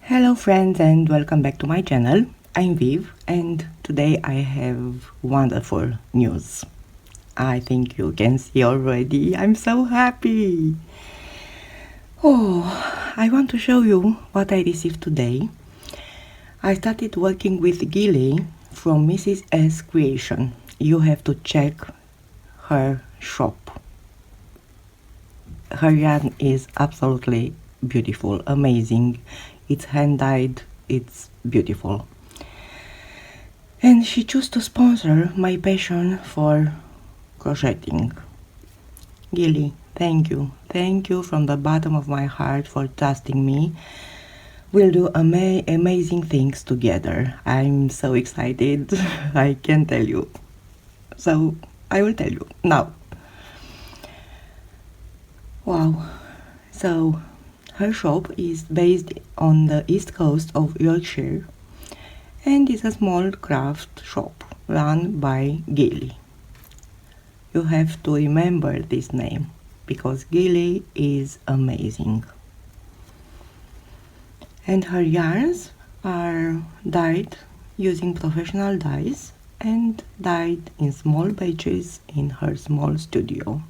Hello friends and welcome back to my channel. I'm Viv and today I have wonderful news. I think you can see already. I'm so happy. I want to show you what I received today. I started working with Gilly from Mrs. S Creation. You have to check her shop. Her yarn is absolutely beautiful, amazing. It's hand dyed, it's beautiful. And she chose to sponsor my passion for crocheting. Gilly, thank you. Thank you from the bottom of my heart for trusting me. We'll do amazing things together. I'm so excited. I can tell you. So I will tell you now. Wow. So her shop is based on the east coast of Yorkshire and is a small craft shop run by Gilly. You have to remember this name because Gilly is amazing. And her yarns are dyed using professional dyes and dyed in small batches in her small studio.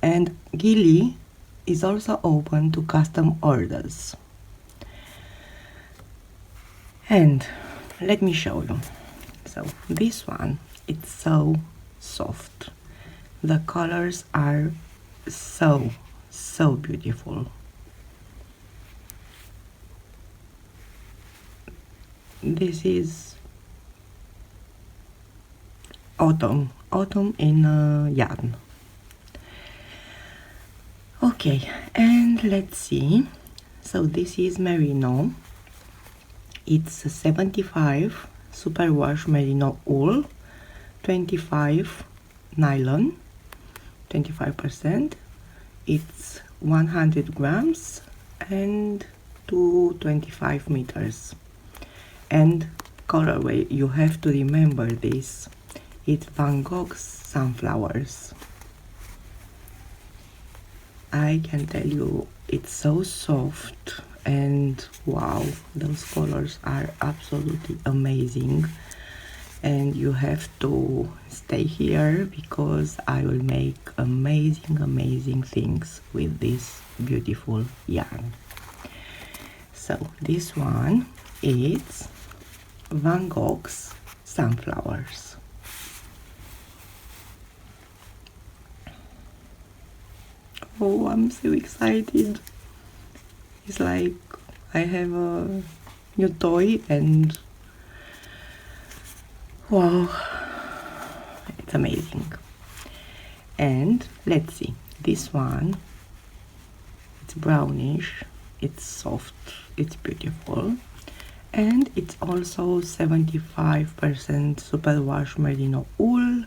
And Gilly is also open to custom orders. And let me show you. So this one, it's so soft. The colors are so beautiful. This is autumn in yarn. Okay, and let's see. So this is merino. It's 75 superwash merino wool, 25 nylon, 25%. It's 100 grams and 225 meters. And colorway, you have to remember this. It's Van Gogh's Sunflowers. I can tell you it's so soft and wow, those colors are absolutely amazing. And you have to stay here because I will make amazing things with this beautiful yarn. So this one is Van Gogh's Sunflowers. Oh, I'm so excited. It's like I have a new toy and wow, it's amazing. And let's see, this one, it's brownish, it's soft, it's beautiful. And it's also 75% superwash merino wool,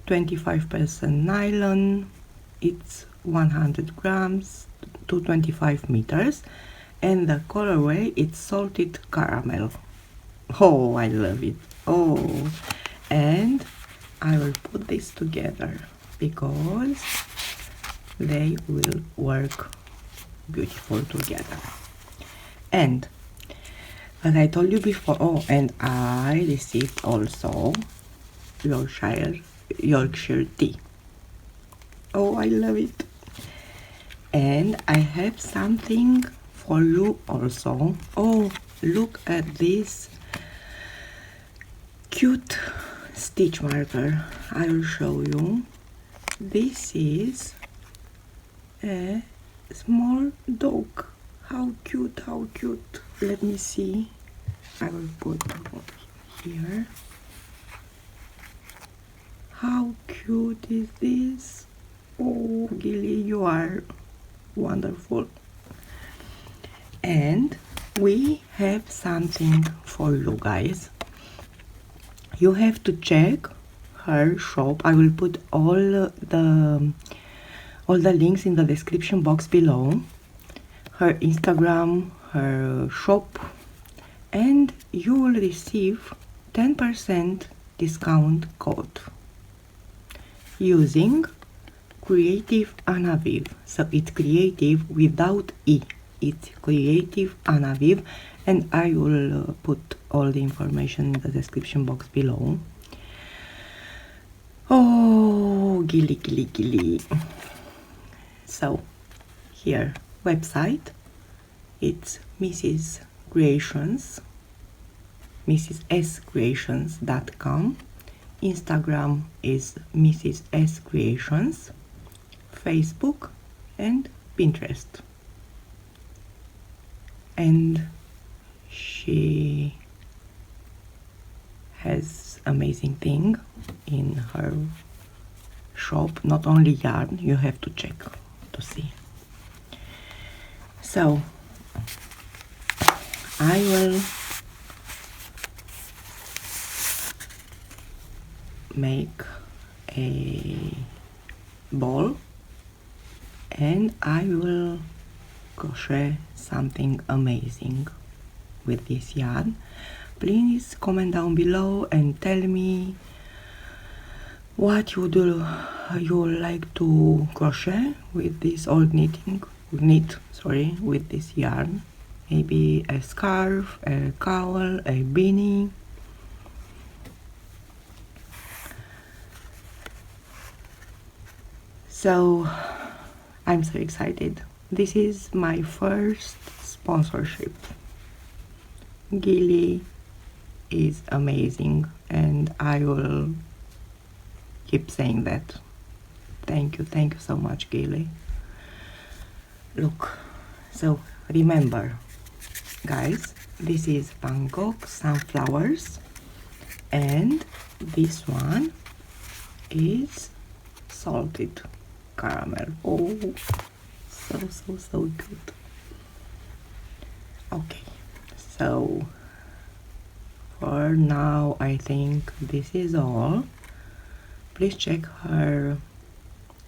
25% nylon. It's 100 grams to 25 meters. And the colorway, it's salted caramel. Oh, I love it. Oh, and I will put this together because they will work beautiful together. And as I told you before, and I received also Yorkshire tea. Oh, I love it. And I have something for you also. Oh, look at this cute stitch marker. I will show you. This is a small dog. How cute, how cute. Let me see. I will put here. How cute is this? Oh, Gilly, you are wonderful. And we have something for you guys. You have to check her shop. I will put all the links in the description box below. Her Instagram, her shop, and you will receive 10% discount code using Creativ Anaviv. So it's creative without E. it's Creativ Anaviv, and I will put all the information in the description box below. Oh, Gilly. So here, website, it's Mrs. Creations, mrsscreations.com. Instagram is Mrs. S Creations, Facebook and Pinterest. And she has amazing thing in her shop, not only yarn, you have to check to see. So I will make a ball and I will crochet something amazing with this yarn. Please comment down below and tell me what you like to crochet with this old with this yarn. Maybe a scarf, a cowl, a beanie. So I'm so excited. This is my first sponsorship. Gilly is amazing and I will keep saying that. Thank you so much, Gilly. Look, so remember guys, this is Bangkok sunflowers and this one is salted caramel. Oh, so good. Okay, so for now I think this is all. Please check her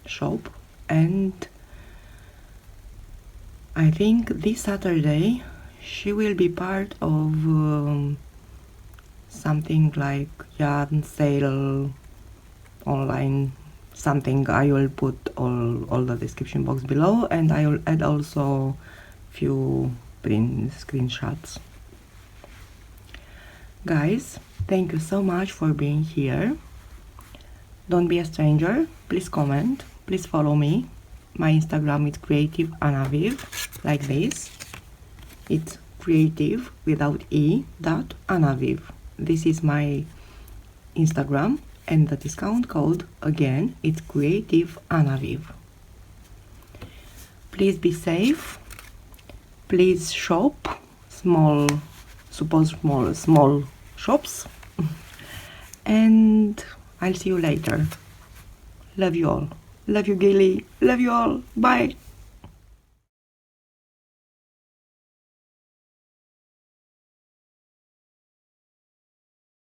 shop, and I think this Saturday she will be part of something like yarn sale online, something. I will put all the description box below, and I will add also few print screenshots. Guys, thank you so much for being here. Don't be a stranger, please comment, please follow me. My Instagram is Creativ Anaviv, like this. It's creative without Anaviv. This is my Instagram, and the discount code again, it's Creativ Anaviv. Please be safe. Please shop small shops. And I'll see you later. Love you all. Love you, Gilly. Love you all. Bye.